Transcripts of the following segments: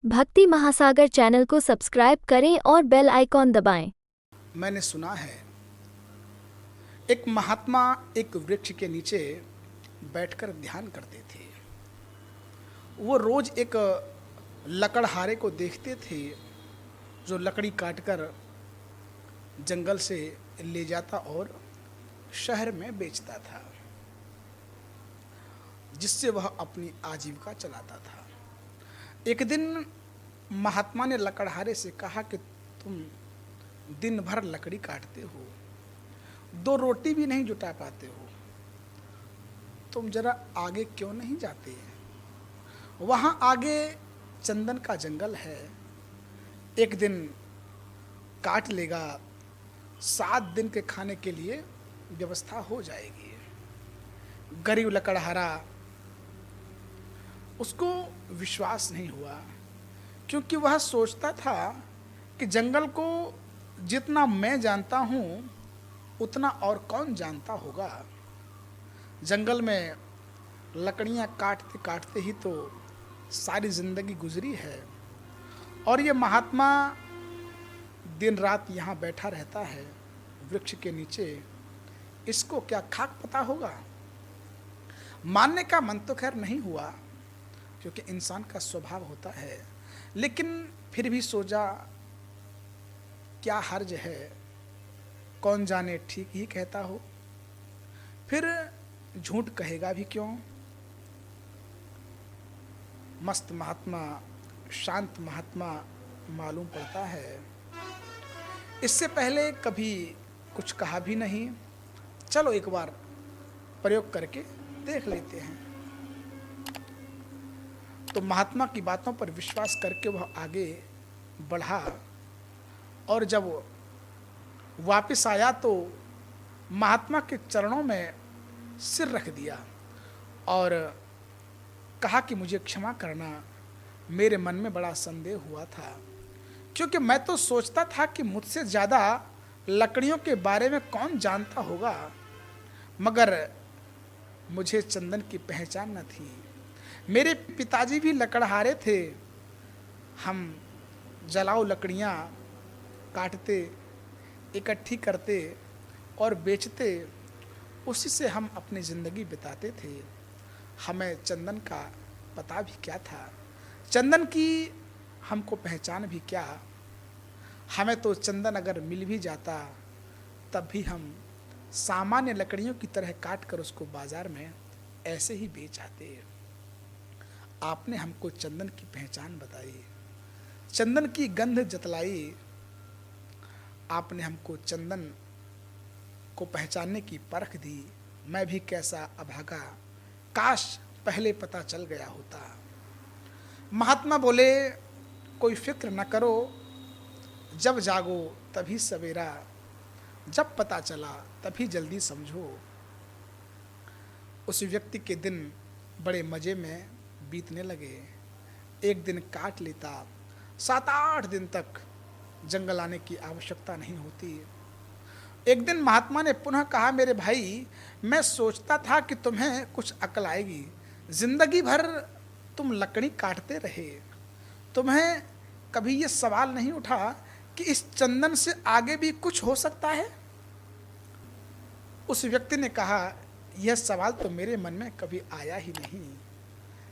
भक्ति महासागर चैनल को सब्सक्राइब करें और बेल आइकॉन दबाएं। मैंने सुना है एक महात्मा एक वृक्ष के नीचे बैठकर ध्यान करते थे। वो रोज एक लकड़हारे को देखते थे जो लकड़ी काटकर जंगल से ले जाता और शहर में बेचता था, जिससे वह अपनी आजीविका चलाता था। एक दिन महात्मा ने लकड़हारे से कहा कि तुम दिन भर लकड़ी काटते हो, दो रोटी भी नहीं जुटा पाते हो, तुम जरा आगे क्यों नहीं जाते? वहां आगे चंदन का जंगल है, एक दिन काट लेगा, 7 दिन के खाने के लिए व्यवस्था हो जाएगी। गरीब लकड़हारा, उसको विश्वास नहीं हुआ, क्योंकि वह सोचता था कि जंगल को जितना मैं जानता हूँ उतना और कौन जानता होगा। जंगल में लकड़ियाँ काटते काटते ही तो सारी जिंदगी गुजरी है, और ये महात्मा दिन रात यहाँ बैठा रहता है वृक्ष के नीचे, इसको क्या खाक पता होगा? मानने का मन तो खैर नहीं हुआ, क्योंकि इंसान का स्वभाव होता है, लेकिन फिर भी सोचा क्या हर्ज है, कौन जाने ठीक ही कहता हो, फिर झूठ कहेगा भी क्यों। मस्त महात्मा, शांत महात्मा मालूम पड़ता है। इससे पहले कभी कुछ कहा भी नहीं, चलो एक बार प्रयोग करके देख लेते हैं। तो महात्मा की बातों पर विश्वास करके वह आगे बढ़ा, और जब वापस आया तो महात्मा के चरणों में सिर रख दिया और कहा कि मुझे क्षमा करना, मेरे मन में बड़ा संदेह हुआ था, क्योंकि मैं तो सोचता था कि मुझसे ज़्यादा लकड़ियों के बारे में कौन जानता होगा, मगर मुझे चंदन की पहचान न थी। मेरे पिताजी भी लकड़हारे थे, हम जलाऊ लकड़ियाँ काटते, इकट्ठी करते और बेचते, उसी से हम अपनी ज़िंदगी बिताते थे। हमें चंदन का पता भी क्या था, चंदन की हमको पहचान भी क्या। हमें तो चंदन अगर मिल भी जाता तब भी हम सामान्य लकड़ियों की तरह काट कर उसको बाजार में ऐसे ही बेच आते। आपने हमको चंदन की पहचान बताई, चंदन की गंध जतलाई, आपने हमको चंदन को पहचानने की परख दी। मैं भी कैसा अभागा, काश पहले पता चल गया होता। महात्मा बोले, कोई फिक्र न करो, जब जागो तभी सवेरा, जब पता चला तभी जल्दी समझो। उस व्यक्ति के दिन बड़े मज़े में बीतने लगे। एक दिन काट लेता, 7-8 दिन तक जंगल आने की आवश्यकता नहीं होती। एक दिन महात्मा ने पुनः कहा, मेरे भाई, मैं सोचता था कि तुम्हें कुछ अकल आएगी, जिंदगी भर तुम लकड़ी काटते रहे, तुम्हें कभी ये सवाल नहीं उठा कि इस चंदन से आगे भी कुछ हो सकता है? उस व्यक्ति ने कहा, यह सवाल तो मेरे मन में कभी आया ही नहीं,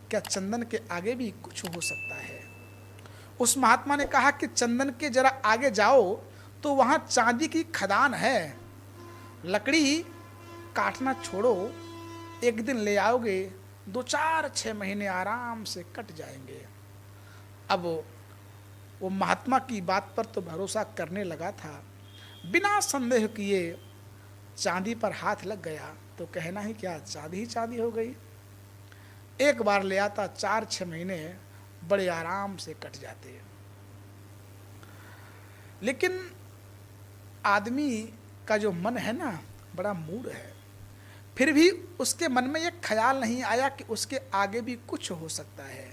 क्या चंदन के आगे भी कुछ हो सकता है? उस महात्मा ने कहा कि चंदन के जरा आगे जाओ तो वहां चांदी की खदान है, लकड़ी काटना छोड़ो, एक दिन ले आओगे, 2-4-6 महीने आराम से कट जाएंगे। अब वो महात्मा की बात पर तो भरोसा करने लगा था, बिना संदेह किए चांदी पर हाथ लग गया तो कहना ही क्या, चांदी ही चांदी हो गई। एक बार ले आता, 4-6 महीने बड़े आराम से कट जाते। लेकिन आदमी का जो मन है ना, बड़ा मूढ़ है, फिर भी उसके मन में यह ख्याल नहीं आया कि उसके आगे भी कुछ हो सकता है।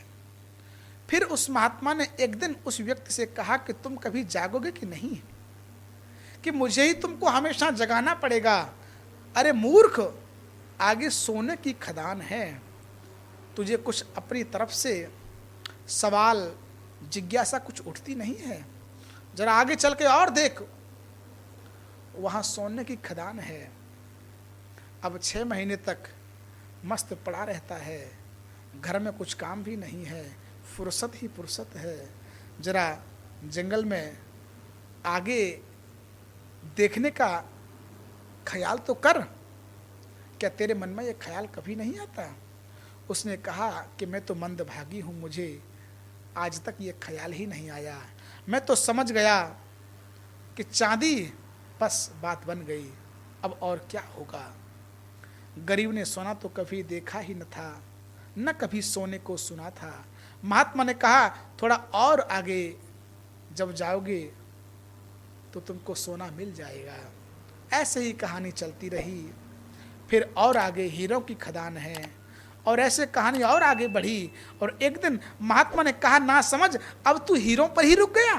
फिर उस महात्मा ने एक दिन उस व्यक्ति से कहा कि तुम कभी जागोगे कि नहीं, कि मुझे ही तुमको हमेशा जगाना पड़ेगा? अरे मूर्ख, आगे सोने की खदान है, तुझे कुछ अपनी तरफ से सवाल जिज्ञासा कुछ उठती नहीं है? जरा आगे चल के और देख, वहां सोने की खदान है। अब 6 महीने तक मस्त पड़ा रहता है, घर में कुछ काम भी नहीं है, फुर्सत ही फुर्सत है। जरा जंगल में आगे देखने का ख्याल तो कर, क्या तेरे मन में ये ख्याल कभी नहीं आता? उसने कहा कि मैं तो मंदभागी हूँ, मुझे आज तक ये ख्याल ही नहीं आया। मैं तो समझ गया कि चांदी बस बात बन गई, अब और क्या होगा। गरीब ने सोना तो कभी देखा ही न था, न कभी सोने को सुना था। महात्मा ने कहा थोड़ा और आगे जब जाओगे तो तुमको सोना मिल जाएगा। ऐसे ही कहानी चलती रही। फिर और आगे हीरों की खदान है, और ऐसे कहानी और आगे बढ़ी। और एक दिन महात्मा ने कहा ना समझ, अब तू हीरों पर ही रुक गया।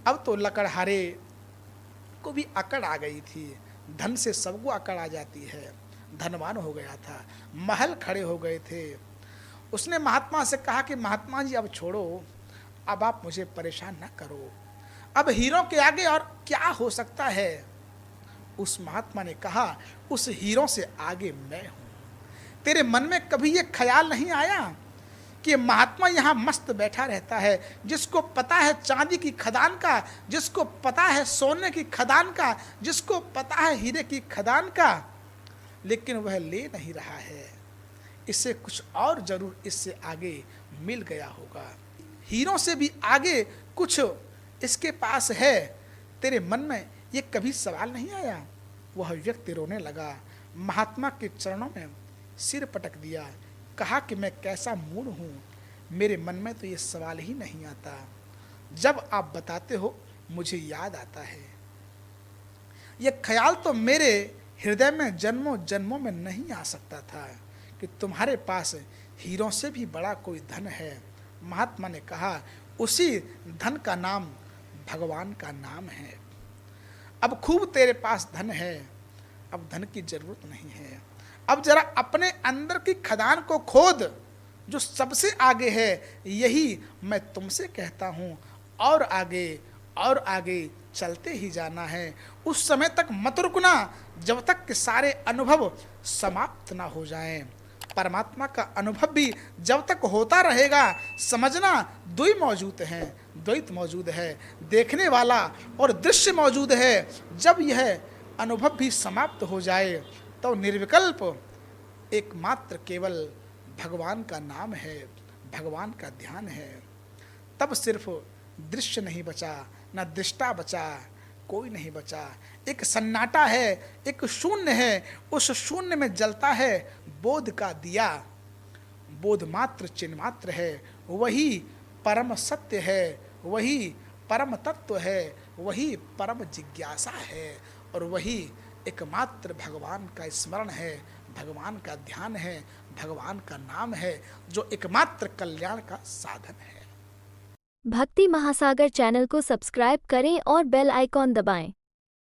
अब तो लकड़हारे को भी अकड़ आ गई थी। धन से सबको अकड़ आ जाती है। धनवान हो गया था, महल खड़े हो गए थे। उसने महात्मा से कहा कि महात्मा जी अब छोड़ो, अब आप मुझे परेशान न करो, अब हीरों के आगे और क्या हो सकता है। उस महात्मा ने कहा उस हीरों से आगे मैं हूं। तेरे मन में कभी ये ख्याल नहीं आया कि महात्मा यहाँ मस्त बैठा रहता है, जिसको पता है चांदी की खदान का, जिसको पता है सोने की खदान का, जिसको पता है हीरे की खदान का, लेकिन वह ले नहीं रहा है। इससे कुछ और जरूर इससे आगे मिल गया होगा। हीरों से भी आगे कुछ इसके पास है। तेरे मन में ये कभी सवाल नहीं आया? वह व्यक्ति रोने लगा, महात्मा के चरणों में सिर पटक दिया, कहा कि मैं कैसा मूड हूँ, मेरे मन में तो ये सवाल ही नहीं आता। जब आप बताते हो मुझे याद आता है। ये ख्याल तो मेरे हृदय में जन्मों जन्मों में नहीं आ सकता था कि तुम्हारे पास हीरों से भी बड़ा कोई धन है। महात्मा ने कहा उसी धन का नाम भगवान का नाम है। अब खूब तेरे पास धन है, अब धन की जरूरत नहीं है। अब जरा अपने अंदर की खदान को खोद, जो सबसे आगे है। यही मैं तुमसे कहता हूँ, और आगे चलते ही जाना है। उस समय तक मत रुकना जब तक कि सारे अनुभव समाप्त ना हो जाएं। परमात्मा का अनुभव भी जब तक होता रहेगा, समझना द्वैत मौजूद है, द्वैत मौजूद है, देखने वाला और दृश्य मौजूद है। जब यह अनुभव भी समाप्त हो जाए तो निर्विकल्प एकमात्र केवल भगवान का नाम है, भगवान का ध्यान है। तब सिर्फ दृश्य नहीं बचा, न दृष्टा बचा, कोई नहीं बचा। एक सन्नाटा है, एक शून्य है। उस शून्य में जलता है बोध का दिया। बोध मात्र चिन्ह मात्र है, वही परम सत्य है, वही परम तत्व है, वही परम जिज्ञासा है, और वही एकमात्र भगवान का स्मरण है, भगवान का ध्यान है, भगवान का नाम है, जो एकमात्र कल्याण का साधन है। भक्ति महासागर चैनल को सब्सक्राइब करें और बेल आइकॉन दबाएं।